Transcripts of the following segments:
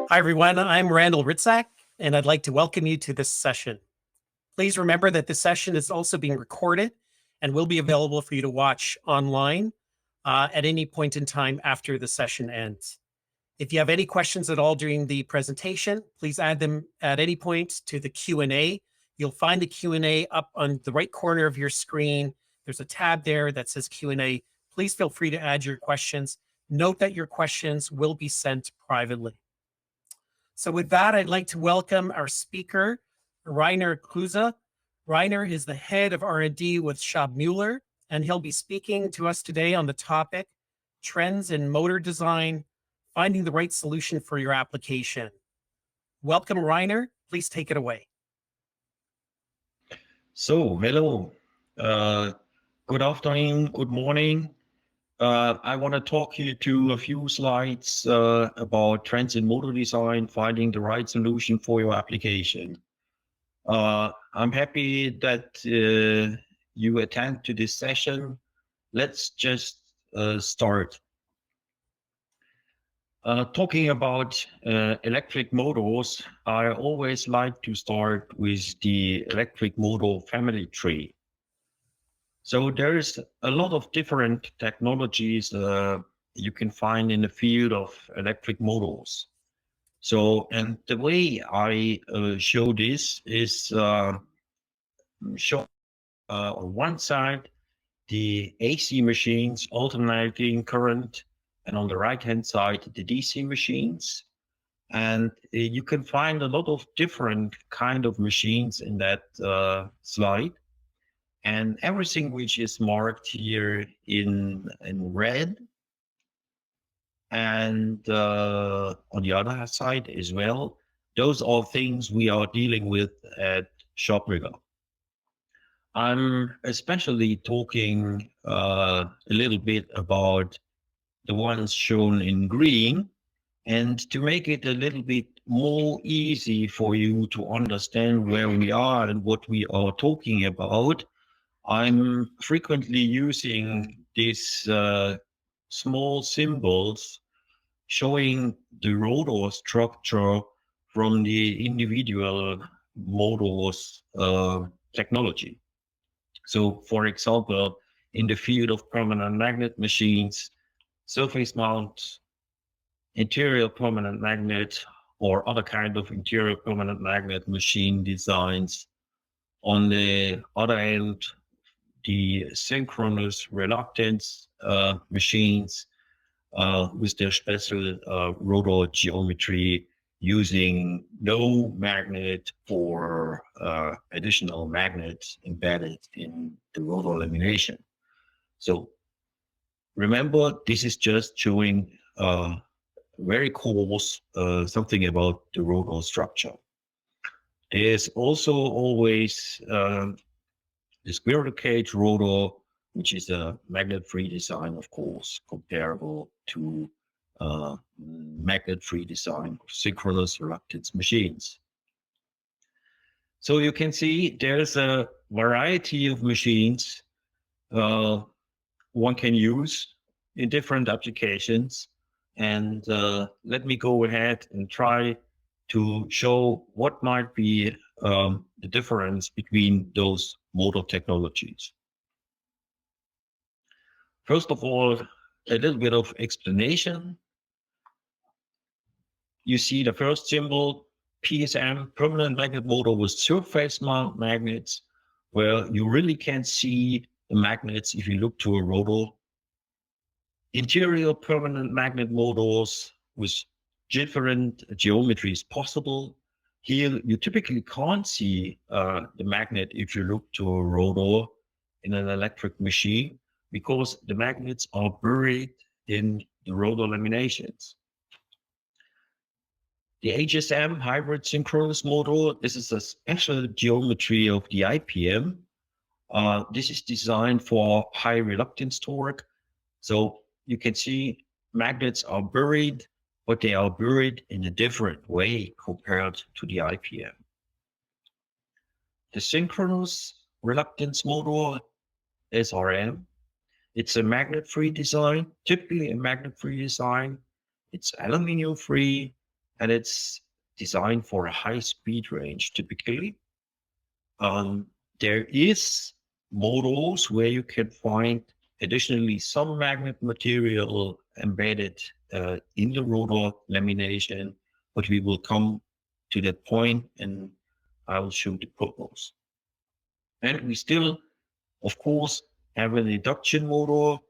Hi, everyone. I'm Randall Ritzak, and I'd like to welcome you to this session. Please remember that this session is also being recorded and will be available for you to watch online at any point in time after the session ends. If you have any questions at all during the presentation, please add them at any point to the Q&A. You'll find the Q&A up on the right corner of your screen. There's a tab there that says Q&A. Please feel free to add your questions. Note that your questions will be sent privately. So with that, I'd like to welcome our speaker, Rainer Kruse. Rainer is the head of R&D with Schabmüller, and he'll be speaking to us today on the topic, Trends in Motor Design, Finding the Right Solution for Your Application. Welcome, Rainer. Please take it away. So, hello. Good afternoon, good morning. I want to talk you to a few slides about trends in motor design, finding the right solution for your application. I'm happy that you attend to this session. Let's just start. Talking about electric motors, I always like to start with the electric motor family tree. So there's a lot of different technologies you can find in the field of electric motors. So, and the way I show this is show on one side the AC machines alternating current, and on the right-hand side the DC machines. And you can find a lot of different kind of machines in that slide. And everything which is marked here in red, and on the other side as well, those are things we are dealing with at Schabmüller. I'm especially talking a little bit about the ones shown in green, and to make it a little bit more easy for you to understand where we are and what we are talking about, I'm frequently using these small symbols showing the rotor structure from the individual motors technology. So, for example, in the field of permanent magnet machines, surface mount, interior permanent magnet, or other kind of interior permanent magnet machine designs. On the other end, the synchronous reluctance machines with their special rotor geometry, using no magnet or additional magnets embedded in the rotor lamination. So remember, this is just showing very coarse something about the rotor structure. There's also always the squirrel cage rotor, which is a magnet-free design, of course, comparable to magnet-free design of synchronous reluctance machines. So you can see there's a variety of machines one can use in different applications. And let me go ahead and try to show what might be the difference between those motor technologies. First of all, a little bit of explanation. You see the first symbol, PSM, permanent magnet motor with surface mount magnets, where you really can't see the magnets if you look to a rotor. Interior permanent magnet motors with different geometries possible. Here, you typically can't see the magnet if you look to a rotor in an electric machine, because the magnets are buried in the rotor laminations. The HSM, hybrid synchronous motor, this is a special geometry of the IPM. This is designed for high reluctance torque. So you can see magnets are buried, but they are buried in a different way compared to the IPM. The synchronous reluctance motor, SRM, it's a magnet-free design, typically a magnet-free design. It's aluminum-free, and it's designed for a high speed range typically. There is models where you can find additionally some magnet material embedded in the rotor lamination, but we will come to that point and I will show the purpose. And we still, of course, have an induction motor.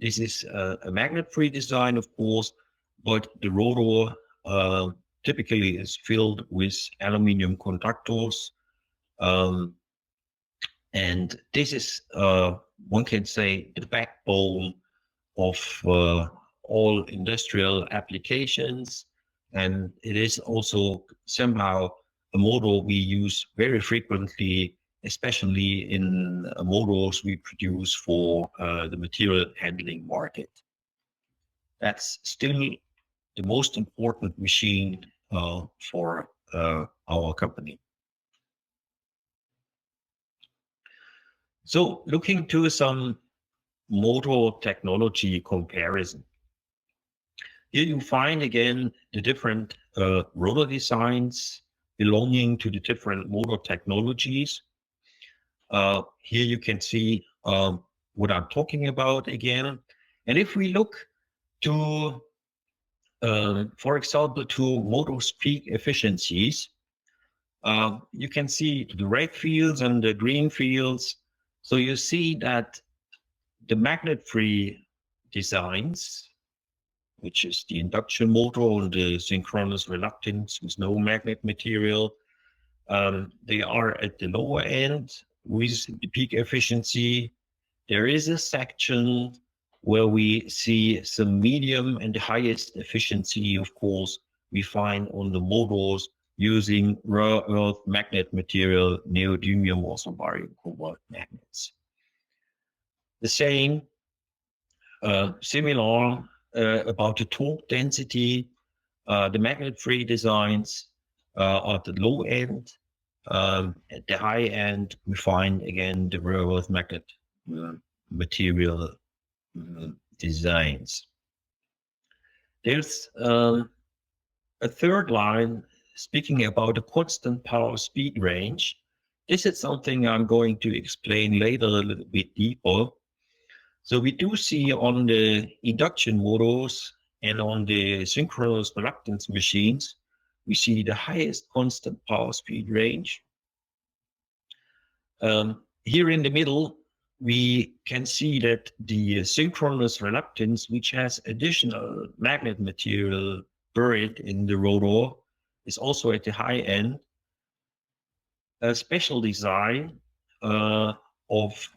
This is a magnet-free design, of course, but the rotor typically is filled with aluminum conductors. And this is, one can say, the backbone of all industrial applications. And it is also somehow a motor we use very frequently, especially in motors we produce for the material handling market. That's still the most important machine for our company. So looking to some motor technology comparison. Here you find again the different rotor designs belonging to the different motor technologies. Here you can see what I'm talking about again. And if we look to, for example, to motor peak efficiencies, you can see the red fields and the green fields. So you see that the magnet-free designs, which is the induction motor and the synchronous reluctance with no magnet material, they are at the lower end with the peak efficiency. There is a section where we see some medium and the highest efficiency, of course, we find on the motors using rare earth magnet material, neodymium or some barium cobalt magnets. The same, similar about the torque density. The magnet-free designs are at the low end. At the high end, we find again the rare earth magnet material designs. There's a third line speaking about the constant power speed range. This is something I'm going to explain later a little bit deeper. So we do see on the induction motors and on the synchronous reluctance machines, we see the highest constant power speed range. Here in the middle, we can see that the synchronous reluctance, which has additional magnet material buried in the rotor, is also at the high end. A special design of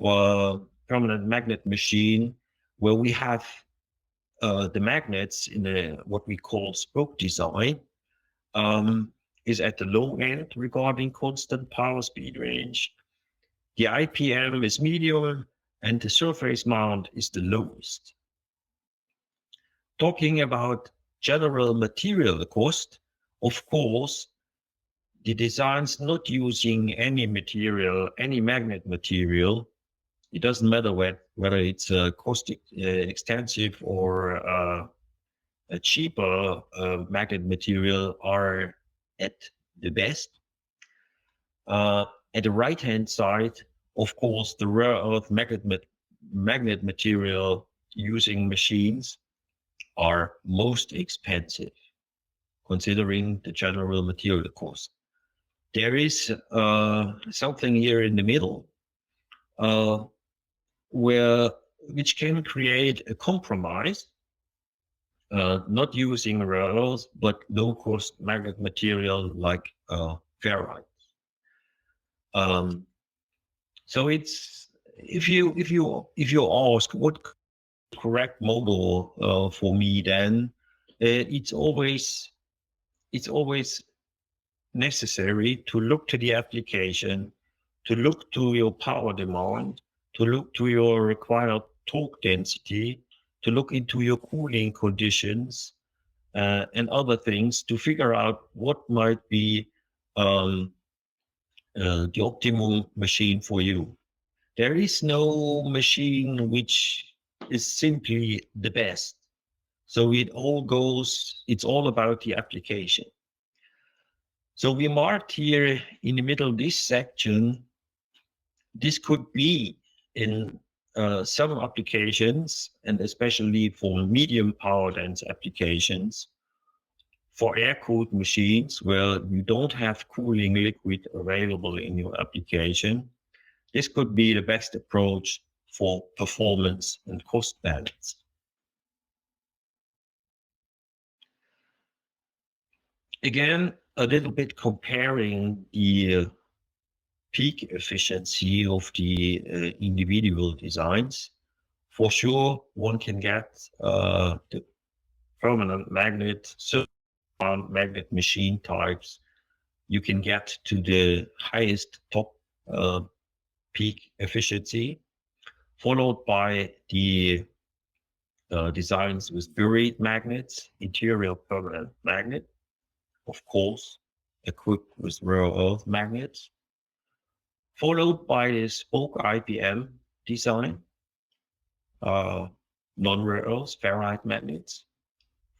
permanent magnet machine where we have the magnets in what we call spoke design is at the low end regarding constant power speed range. The IPM is medium and the surface mount is the lowest. Talking about general material cost, of course, the designs not using any material, any magnet material, it doesn't matter whether it's cost extensive or a cheaper magnet material, are at the best. At the right-hand side, of course, the rare earth magnet material using machines are most expensive, considering the general material cost. There is something here in the middle which can create a compromise, not using rare earths, but low-cost magnet material like ferrite. So it's if you ask what correct model for me, then it's always necessary to look to the application, to look to your power demand, to look to your required torque density, to look into your cooling conditions and other things to figure out what might be the optimum machine for you. There is no machine which is simply the best. So it's all about the application. So we marked here in the middle of this section, this could be in some applications, and especially for medium power dense applications, for air-cooled machines where you don't have cooling liquid available in your application. This could be the best approach for performance and cost balance. Again, a little bit comparing the peak efficiency of the individual designs. For sure, one can get the permanent magnet, magnet machine types. You can get to the highest top peak efficiency, followed by the designs with buried magnets, interior permanent magnet, of course, equipped with rare earth magnets, followed by the spoke IPM design, non-rare earth ferrite magnets,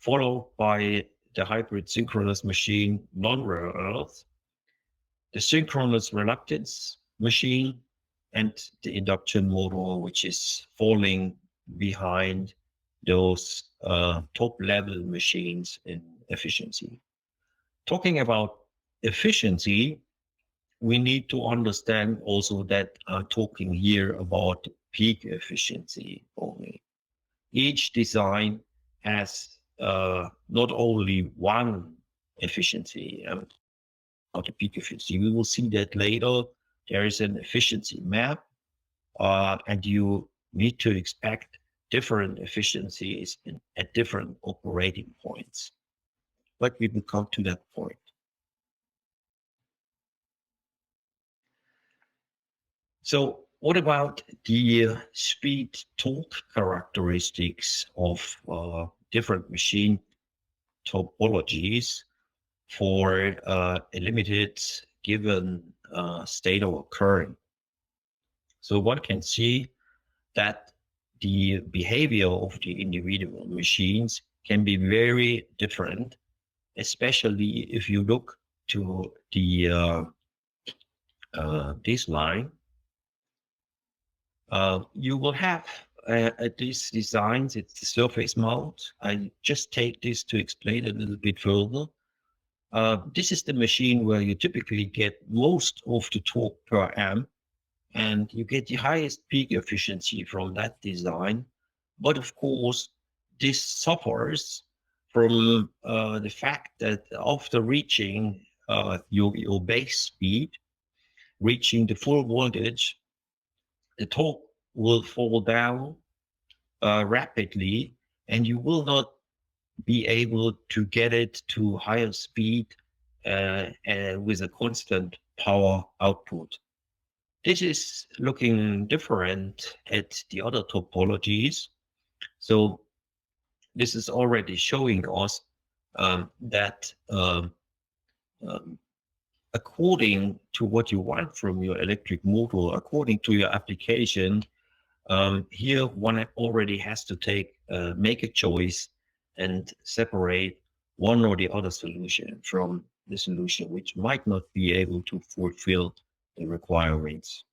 followed by the hybrid synchronous machine, non-rare earth, the synchronous reluctance machine, and the induction motor, which is falling behind those top level machines in efficiency. Talking about efficiency, we need to understand also that I'm talking here about peak efficiency only. Each design has not only one efficiency, not a peak efficiency. We will see that later. There is an efficiency map, and you need to expect different efficiencies at different operating points. But we will come to that point. So what about the speed torque characteristics of different machine topologies for a limited given state of occurring? So one can see that the behavior of the individual machines can be very different, especially if you look to the this line. You will have these designs, it's the surface mount. I just take this to explain a little bit further. This is the machine where you typically get most of the torque per amp, and you get the highest peak efficiency from that design. But of course, this suffers from the fact that after reaching your base speed, reaching the full voltage, the torque will fall down rapidly, and you will not be able to get it to higher speed with a constant power output. This is looking different at the other topologies. So this is already showing us that according to what you want from your electric motor, according to your application, here one already has to make a choice and separate one or the other solution from the solution which might not be able to fulfill the requirements.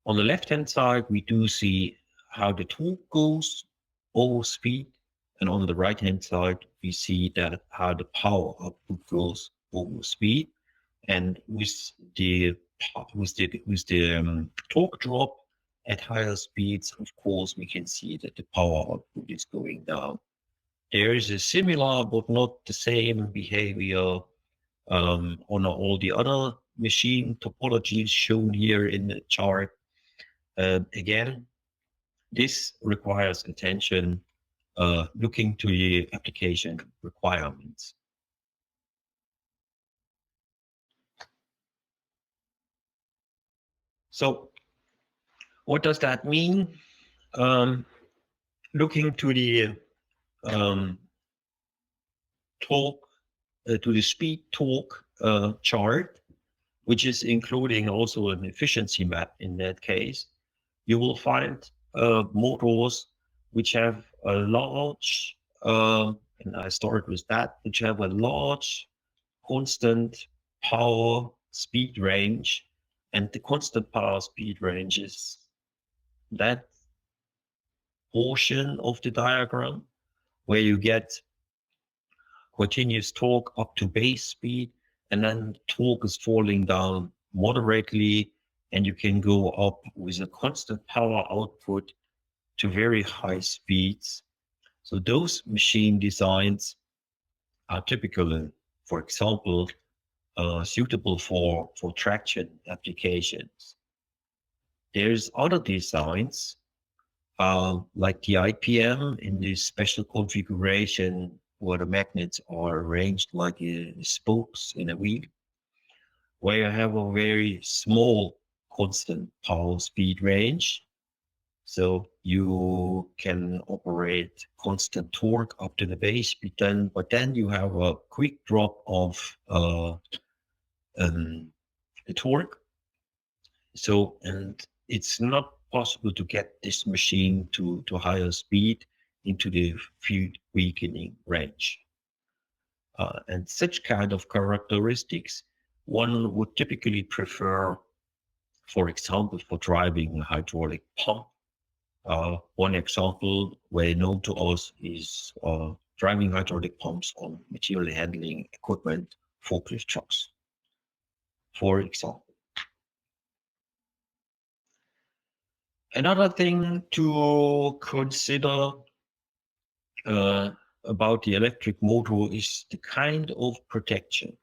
On the left-hand side, we do see how the torque goes over speed, and on the right-hand side, we see that how the power output goes over speed. And with the torque drop at higher speeds, of course, we can see that the power output is going down. There is a similar but not the same behavior on all the other machine topologies shown here in the chart. Again, this requires attention, looking to the application requirements. So what does that mean? Looking to the torque, to the speed torque chart, which is including also an efficiency map in that case, you will find motors which have a large, and I started with that, which have a large constant power speed range. And the constant power speed range is that portion of the diagram where you get continuous torque up to base speed, and then torque is falling down moderately, and you can go up with a constant power output to very high speeds. So those machine designs are typical, for example, suitable for traction applications. There's other designs like the IPM in this special configuration where the magnets are arranged like spokes in a wheel, where you have a very small constant power speed range. So you can operate constant torque up to the base speed, but then you have a quick drop of the torque. So, and it's not possible to get this machine to higher speed into the field weakening range. And such kind of characteristics, one would typically prefer, for example, for driving a hydraulic pump. One example well known to us is driving hydraulic pumps on material handling equipment, forklift trucks, for example. Another thing to consider about the electric motor is the kind of protection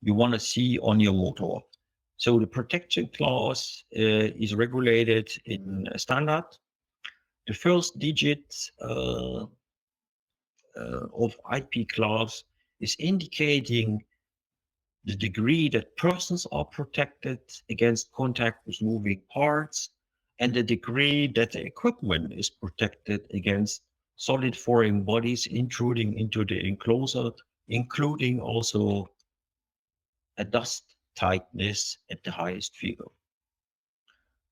you want to see on your motor. So the protection class is regulated in a standard. The first digit of IP class is indicating the degree that persons are protected against contact with moving parts, and the degree that the equipment is protected against solid foreign bodies intruding into the enclosure, including also a dust tightness at the highest figure.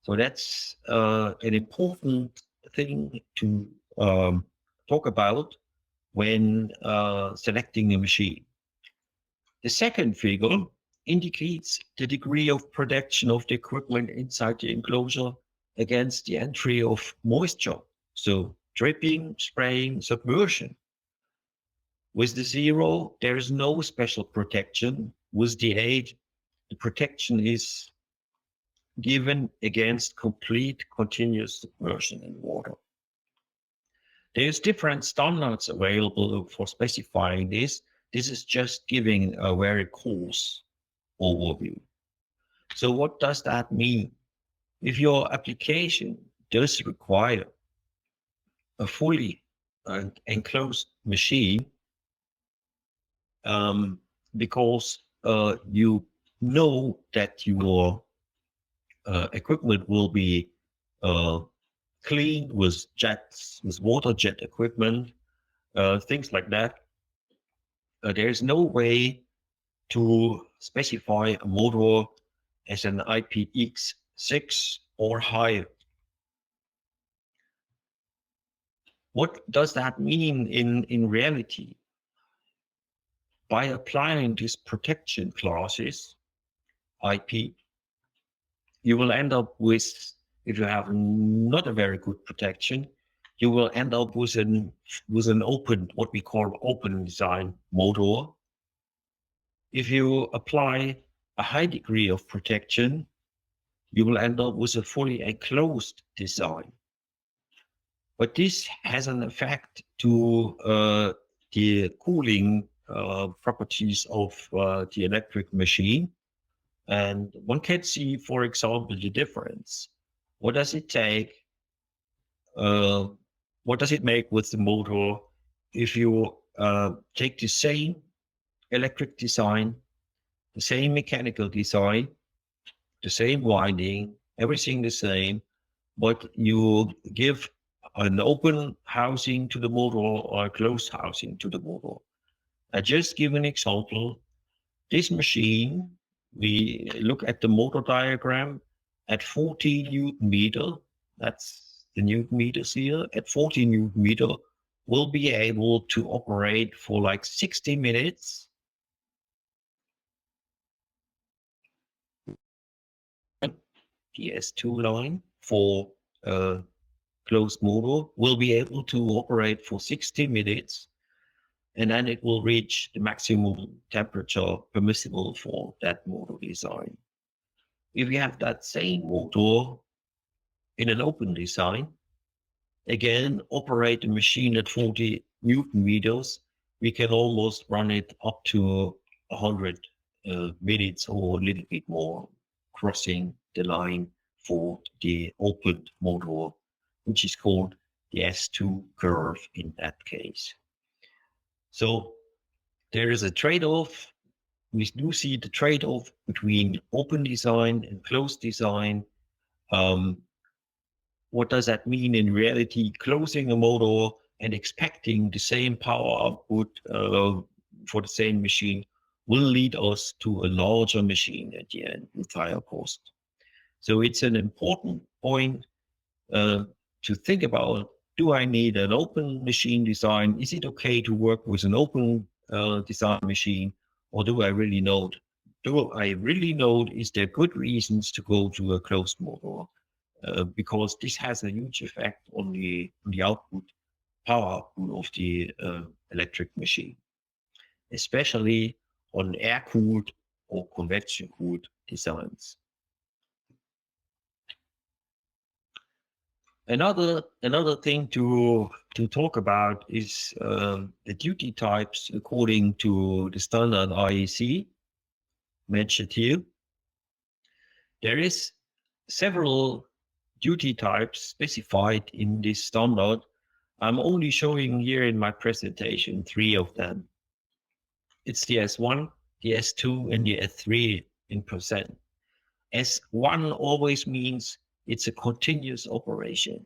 So that's an important thing to talk about when selecting a machine. The second figure indicates the degree of protection of the equipment inside the enclosure against the entry of moisture, so dripping, spraying, submersion. With the 0, there is no special protection. With the 8, the protection is given against complete continuous submersion in water. There's different standards available for specifying this. This is just giving a very coarse overview. So what does that mean? If your application does require a fully enclosed machine, because you know that your equipment will be cleaned with jets, with water jet equipment, things like that. There's no way to specify a motor as an IPX6 or higher. What does that mean in reality? By applying these protection classes, IP, you will end up with, if you have not a very good protection, you will end up with an open, what we call open design motor. If you apply a high degree of protection, you will end up with a fully enclosed design. But this has an effect to the cooling properties of the electric machine. And one can see, for example, the difference. What does it take? What does it make with the motor if you take the same electric design, the same mechanical design, the same winding, everything the same, but you give an open housing to the motor or a closed housing to the motor? I just give an example. This machine, we look at the motor diagram at 40 Newton meter. That's the Newton meters here, at 40 Newton meter, will be able to operate for like 60 minutes. The S2 line for closed motor will be able to operate for 60 minutes, and then it will reach the maximum temperature permissible for that motor design. If we have that same motor in an open design, again, operate the machine at 40 Newton meters, we can almost run it up to 100 minutes or a little bit more, crossing the line for the open motor, which is called the S2 curve in that case. So there is a trade-off. We do see the trade-off between open design and closed design. What does that mean in reality? Closing a motor and expecting the same power output for the same machine will lead us to a larger machine at the end with higher cost. So it's an important point to think about. Do I need an open machine design? Is it okay to work with an open design machine? Or do I really know? Is there good reasons to go to a closed motor? Because this has a huge effect on the output, power output of the electric machine, especially on air-cooled or convection-cooled designs. Another thing to talk about is the duty types according to the standard IEC mentioned here. There is several duty types specified in this standard. I'm only showing here in my presentation 3 of them. It's the S1, the S2, and the S3 in percent. S1 always means it's a continuous operation.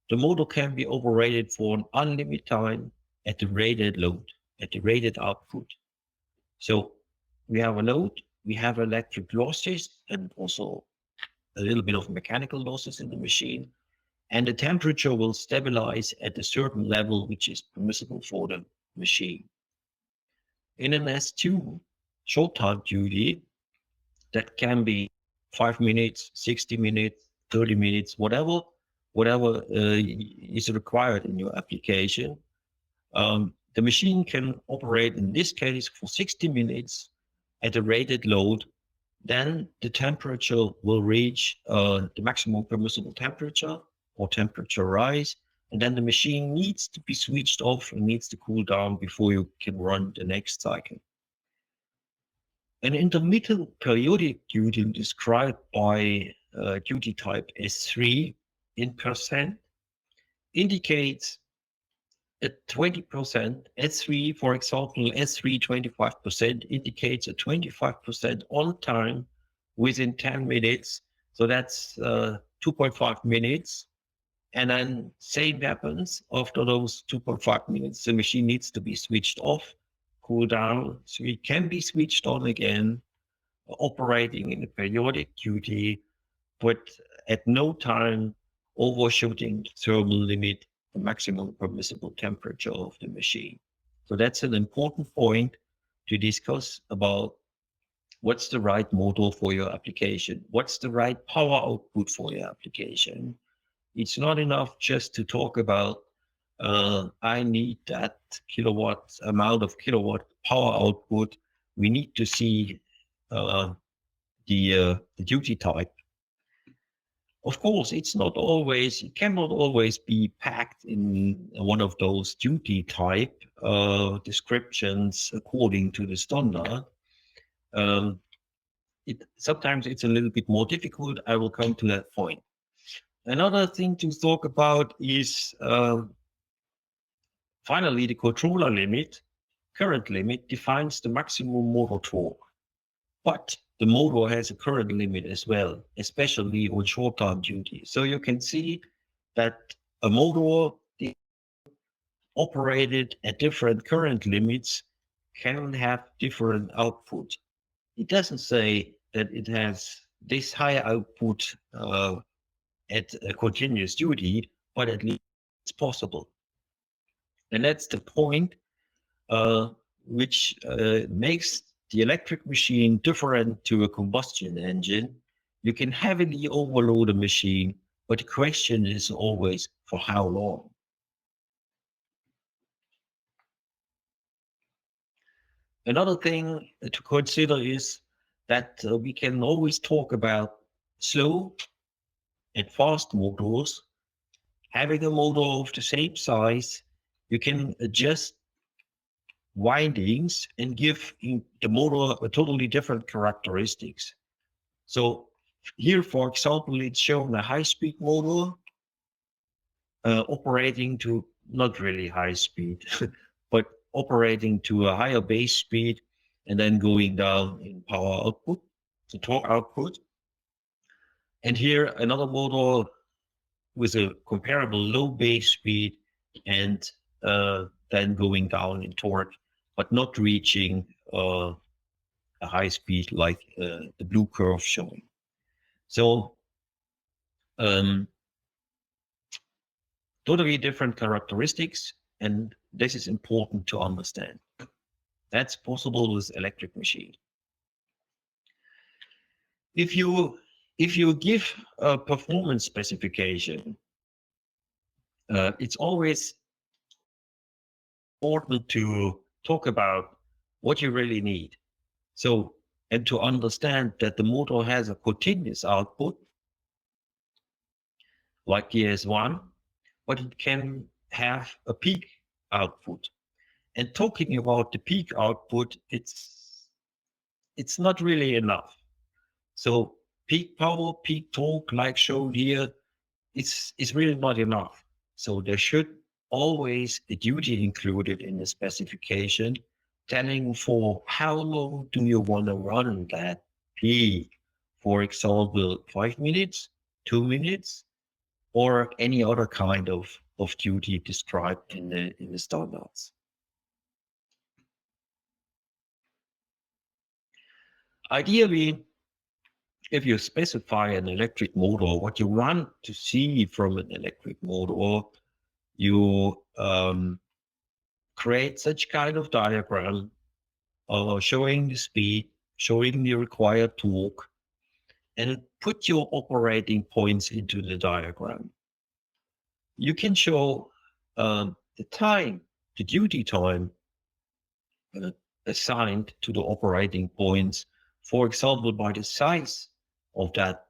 The motor can be operated for an unlimited time at the rated load, at the rated output. So we have a load, we have electric losses, and also a little bit of mechanical losses in the machine, and the temperature will stabilize at a certain level which is permissible for the machine. In an S2 short time duty, that can be 5 minutes, 60 minutes, 30 minutes, whatever is required in your application. The machine can operate in this case for 60 minutes at a rated load. Then the temperature will reach the maximum permissible temperature or temperature rise. And then the machine needs to be switched off and needs to cool down before you can run the next cycle. An intermittent periodic duty described by duty type S3 in percent indicates a 20%. S3, for example, S3 25% indicates a 25% on time within 10 minutes. So that's 2.5 minutes. And then same happens after those 2.5 minutes, the machine needs to be switched off, cool down, so it can be switched on again, operating in a periodic duty, but at no time overshooting the thermal limit, the maximum permissible temperature of the machine. So that's an important point to discuss about what's the right motor for your application, what's the right power output for your application. It's not enough just to talk about I need that amount of kilowatt power output. We need to see the duty type. Of course, it cannot always be packed in one of those duty type descriptions according to the standard. Sometimes it's a little bit more difficult. I will come to that point. Another thing to talk about is finally the controller limit, current limit, defines the maximum motor torque. But the motor has a current limit as well, especially on short-time duty. So you can see that a motor operated at different current limits can have different output. It doesn't say that it has this high output at a continuous duty, but at least it's possible. And that's the point which makes the electric machine different to a combustion engine. You can heavily overload a machine, but the question is always for how long. Another thing to consider is that we can always talk about slow and fast motors. Having a motor of the same size, you can adjust windings and give the motor a totally different characteristics. So here, for example, it's shown a high-speed motor operating to not really high speed, but operating to a higher base speed and then going down in power output, the torque output. And here another motor with a comparable low base speed and then going down in torque, but not reaching a high speed like the blue curve showing. So totally different characteristics, and this is important to understand. That's possible with electric machine. If you give a performance specification, it's always important to talk about what you really need. So, and to understand that the motor has a continuous output, like ES1, but it can have a peak output. And talking about the peak output, it's not really enough. So peak power, peak torque, like shown here, it's really not enough. So there should always a duty included in the specification, telling for how long do you want to run that peak. For example, 5 minutes, 2 minutes, or any other kind of duty described in the standards. Ideally, if you specify an electric motor, what you want to see from an electric motor, you create such kind of diagram showing the speed, showing the required torque, and put your operating points into the diagram. You can show the time, the duty time assigned to the operating points, for example, by the size of that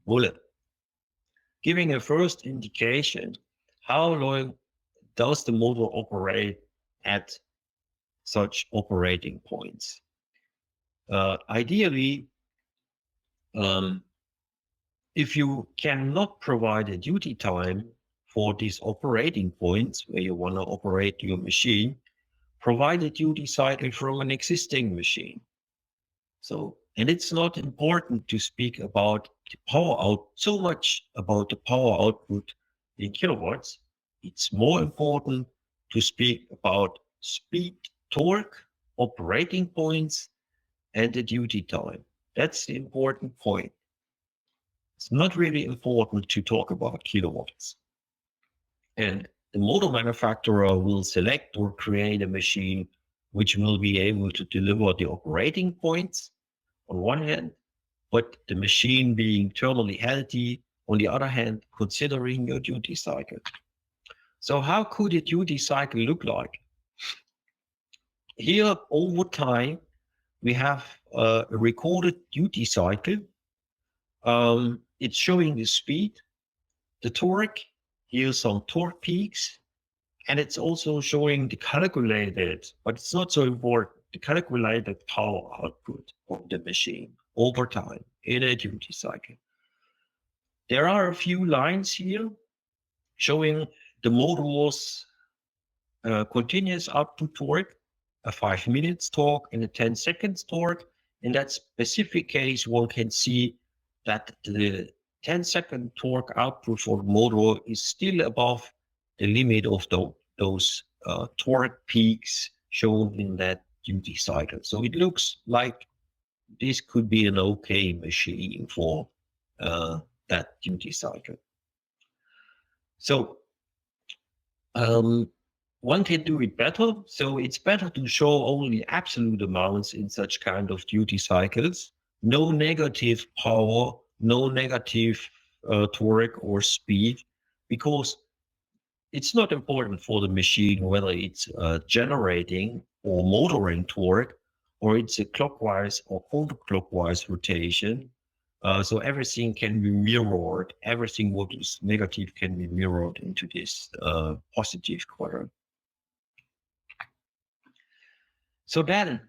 bullet, giving a first indication how long does the motor operate at such operating points. Ideally, if you cannot provide a duty time for these operating points where you want to operate your machine, provide a duty cycle from an existing machine. So, and it's not important to speak about the power out so much about the power output in kilowatts. It's more important to speak about speed, torque, operating points, and the duty time. That's the important point. It's not really important to talk about kilowatts. And the motor manufacturer will select or create a machine which will be able to deliver the operating points on one hand, but the machine being terminally healthy on the other hand, considering your duty cycle. So how could a duty cycle look like? Here, over time, we have a recorded duty cycle. It's showing the speed, the torque, here's some torque peaks, and it's also showing the calculated, but it's not so important, the calculated power output of the machine over time in a duty cycle. There are a few lines here showing the motor's continuous output torque, a 5 minutes torque and a 10 seconds torque. In that specific case, one can see that the 10-second torque output for the motor is still above the limit of those torque peaks shown in that duty cycle. So it looks like this could be an okay machine for that duty cycle. So One can do it better. So it's better to show only absolute amounts in such kind of duty cycles. No negative power, no negative torque or speed, because it's not important for the machine whether it's generating or motoring torque, or it's a clockwise or counterclockwise rotation. So everything can be mirrored. Everything what is negative can be mirrored into this positive quadrant. So then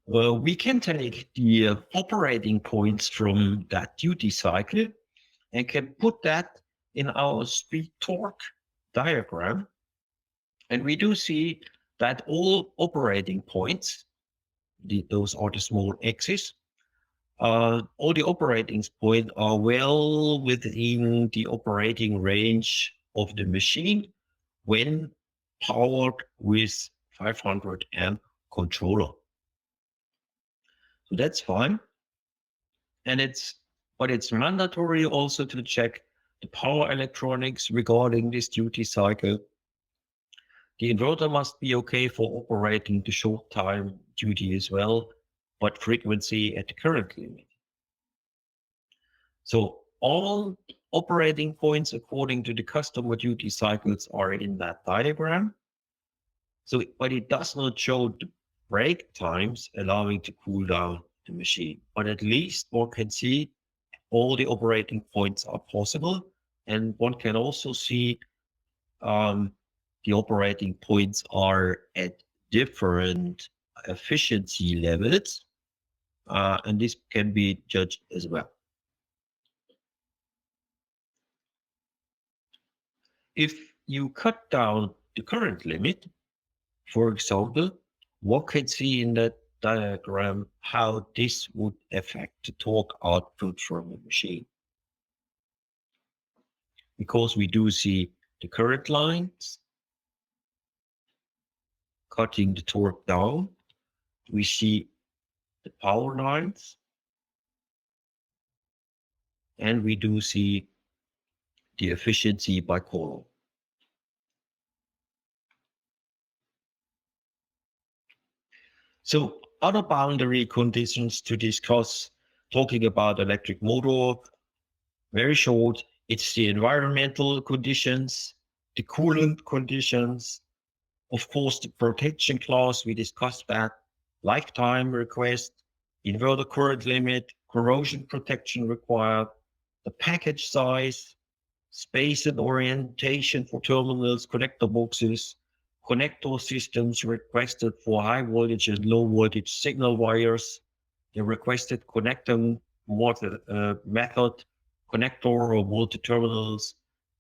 we can take the operating points from that duty cycle and can put that in our speed torque diagram. And we do see that all operating points, those are the small x's, all the operating points are well within the operating range of the machine when powered with 500 amp controller. So that's fine. And but it's mandatory also to check the power electronics regarding this duty cycle. The inverter must be okay for operating the short time duty as well, but frequency at the current limit. So all operating points according to the customer duty cycles are in that diagram. So, but it does not show the break times allowing to cool down the machine. But at least one can see all the operating points are possible, and one can also see the operating points are at different efficiency levels, and this can be judged as well. If you cut down the current limit, for example, one can see in that diagram how this would affect the torque output from the machine. Because we do see the current lines cutting the torque down, we see the power lines, and we do see the efficiency by column. So other boundary conditions to discuss, talking about electric motor, very short, it's the environmental conditions, the coolant conditions, of course, the protection class, we discussed that, lifetime request, inverter current limit, corrosion protection required, the package size, space and orientation for terminals, connector boxes, connector systems requested for high voltage and low voltage signal wires, the requested connecting method, connector or multi-terminals,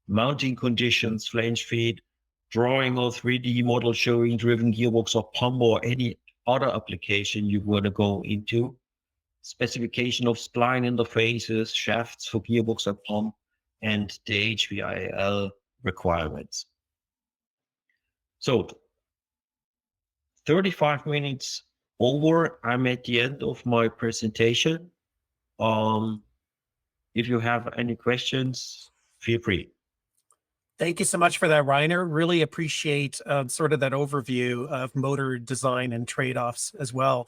mounting conditions, flange feed, drawing or 3D model showing driven gearbox or pump or any other application you want to go into, specification of spline interfaces, shafts for gearbox and pump, and the HVIL requirements. So 35 minutes over, I'm at the end of my presentation. If you have any questions, feel free. Thank you so much for that, Reiner. Really appreciate sort of that overview of motor design and trade-offs as well.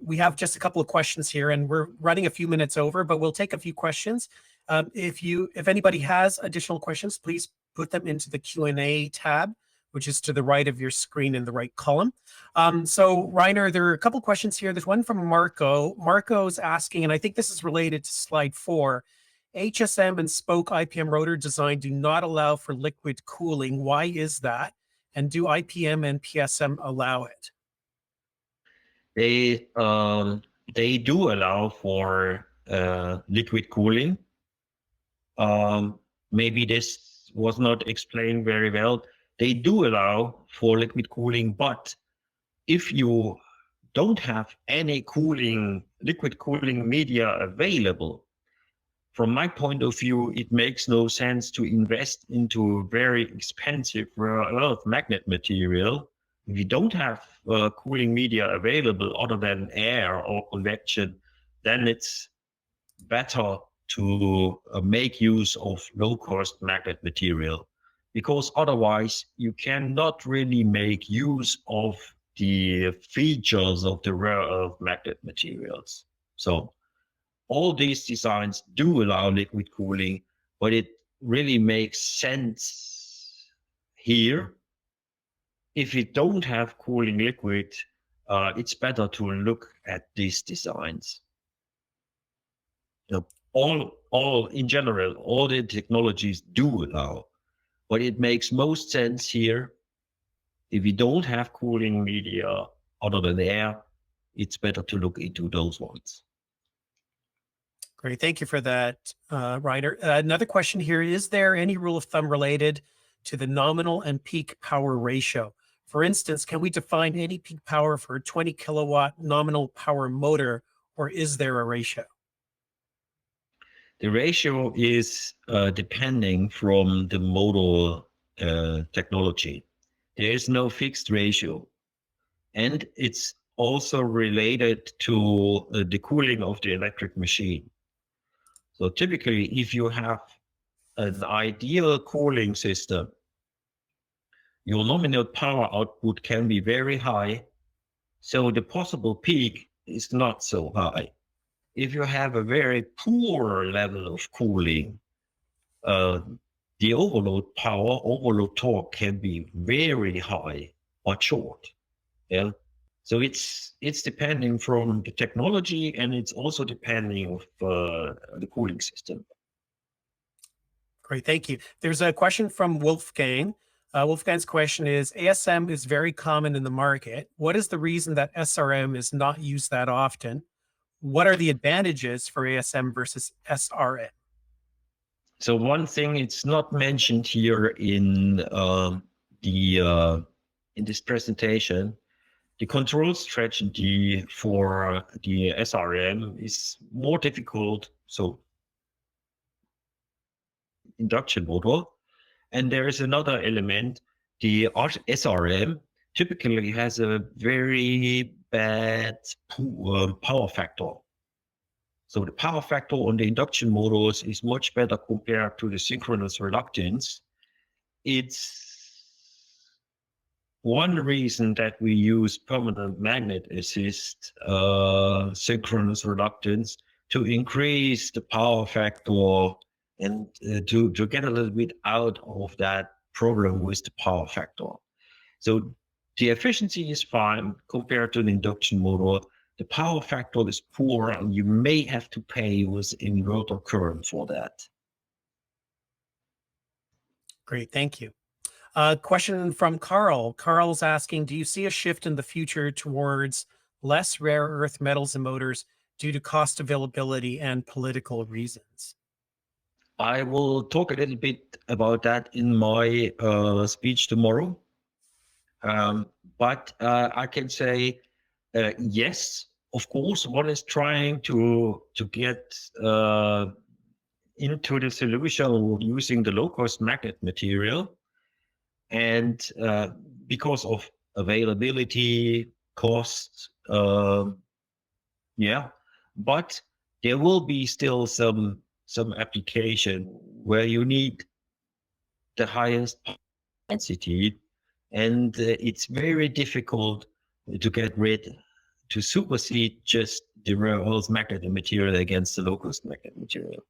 We have just a couple of questions here, and we're running a few minutes over, but we'll take a few questions. If anybody has additional questions, please put them into the Q&A tab, which is to the right of your screen in the right column. So Reiner, there are a couple of questions here. There's one from Marco. Marco's asking, and I think this is related to slide 4, HSM and spoke IPM rotor design do not allow for liquid cooling. Why is that? And do IPM and PSM allow it? They do allow for liquid cooling. Maybe this was not explained very well. They do allow for liquid cooling, but if you don't have any liquid cooling media available, from my point of view, it makes no sense to invest into very expensive rare earth magnet material. If you don't have cooling media available other than air or convection, then it's better to make use of low-cost magnet material. because otherwise you cannot really make use of the features of the rare earth magnet materials. So all these designs do allow liquid cooling, but it really makes sense here. If you don't have cooling liquid, it's better to look at these designs. You know, all in general, all the technologies do allow, but it makes most sense here. If you don't have cooling media other than air, it's better to look into those ones. Great. Thank you for that, Ryder. Another question here. Is there any rule of thumb related to the nominal and peak power ratio? For instance, can we define any peak power for a 20 kilowatt nominal power motor, or is there a ratio? The ratio is depending from the motor technology. There is no fixed ratio. And it's also related to the cooling of the electric machine. So typically, if you have an ideal cooling system, your nominal power output can be very high, so the possible peak is not so high. If you have a very poor level of cooling, the overload power, overload torque can be very high or short. Yeah. So it's depending from the technology, and it's also depending of the cooling system. Great, thank you. There's a question from Wolfgang. Wolfgang's question is, ASM is very common in the market. What is the reason that SRM is not used that often? What are the advantages for ASM versus SRM? So one thing it's not mentioned here in in this presentation, the control strategy for the SRM is more difficult. So induction motor. And there is another element. The SRM typically has a very bad power factor. So the power factor on the induction motors is much better compared to the synchronous reluctance. It's one reason that we use permanent magnet assist synchronous reluctance to increase the power factor and to get a little bit out of that problem with the power factor. So the efficiency is fine compared to the induction motor. The power factor is poor, and you may have to pay with inverter current for that. Great, thank you. Question from Carl. Carl's asking, do you see a shift in the future towards less rare earth metals in motors due to cost availability and political reasons? I will talk a little bit about that in my speech tomorrow. But I can say, yes, of course, one is trying to get into the solution using the low-cost magnet material. And because of availability, cost, yeah, but there will be still some application where you need the highest density, and it's very difficult to get rid, to supersede just the rare earth magnet material against the low-cost magnet material.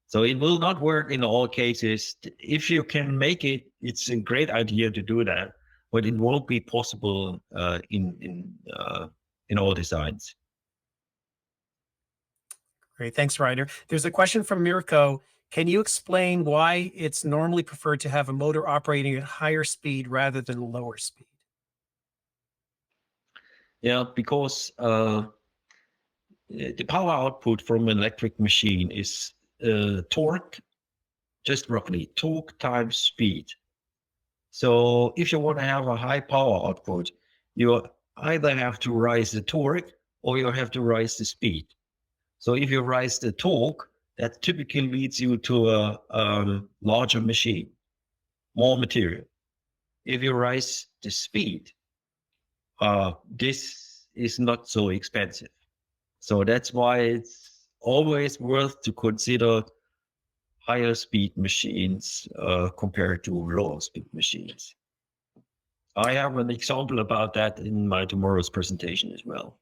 So it will not work in all cases. If you can make it, it's a great idea to do that, but it won't be possible in all designs. Great, thanks, Ryder. There's a question from Mirko. Can you explain why it's normally preferred to have a motor operating at higher speed rather than lower speed? Yeah, because the power output from an electric machine is torque, just roughly torque times speed. So if you want to have a high power output, you either have to raise the torque or you have to raise the speed. So if you raise the torque, that typically leads you to a larger machine, more material. If you raise the speed, this is not so expensive. So that's why it's always worth to consider higher speed machines compared to lower speed machines. I have an example about that in my tomorrow's presentation as well.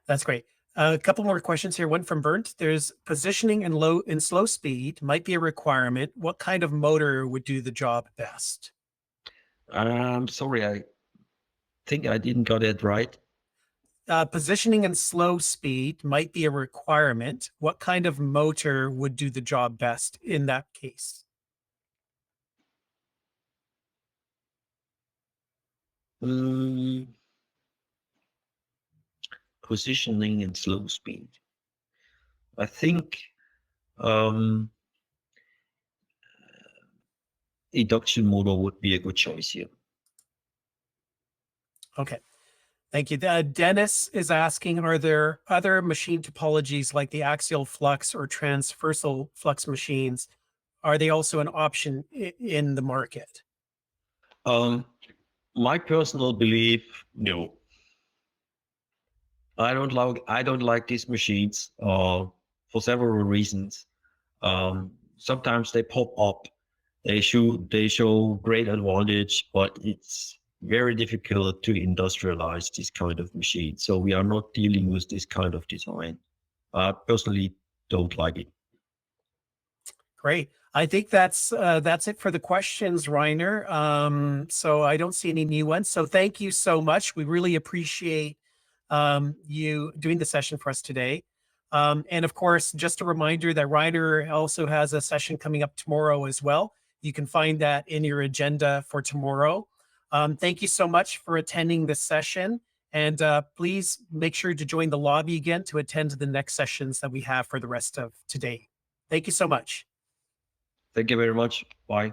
That's great. A couple more questions here. One from Bernd. There's positioning and low and slow speed might be a requirement. What kind of motor would do the job best? Sorry, I think I didn't got it right. Positioning and slow speed might be a requirement. What kind of motor would do the job best in that case? Positioning and slow speed. I think um, induction motor would be a good choice here. Okay. Thank you. Dennis is asking, are there other machine topologies like the axial flux or transversal flux machines? Are they also an option in the market? My personal belief, no. I don't like these machines for several reasons. Sometimes they pop up, they show great advantage, but it's very difficult to industrialize this kind of machine. So we are not dealing with this kind of design. I personally don't like it. Great. I think that's it for the questions, Reiner. So I don't see any new ones. So thank you so much. We really appreciate you doing the session for us today. And of course, just a reminder that Reiner also has a session coming up tomorrow as well. You can find that in your agenda for tomorrow. Thank you so much for attending this session. And please make sure to join the lobby again to attend to the next sessions that we have for the rest of today. Thank you so much. Thank you very much. Bye.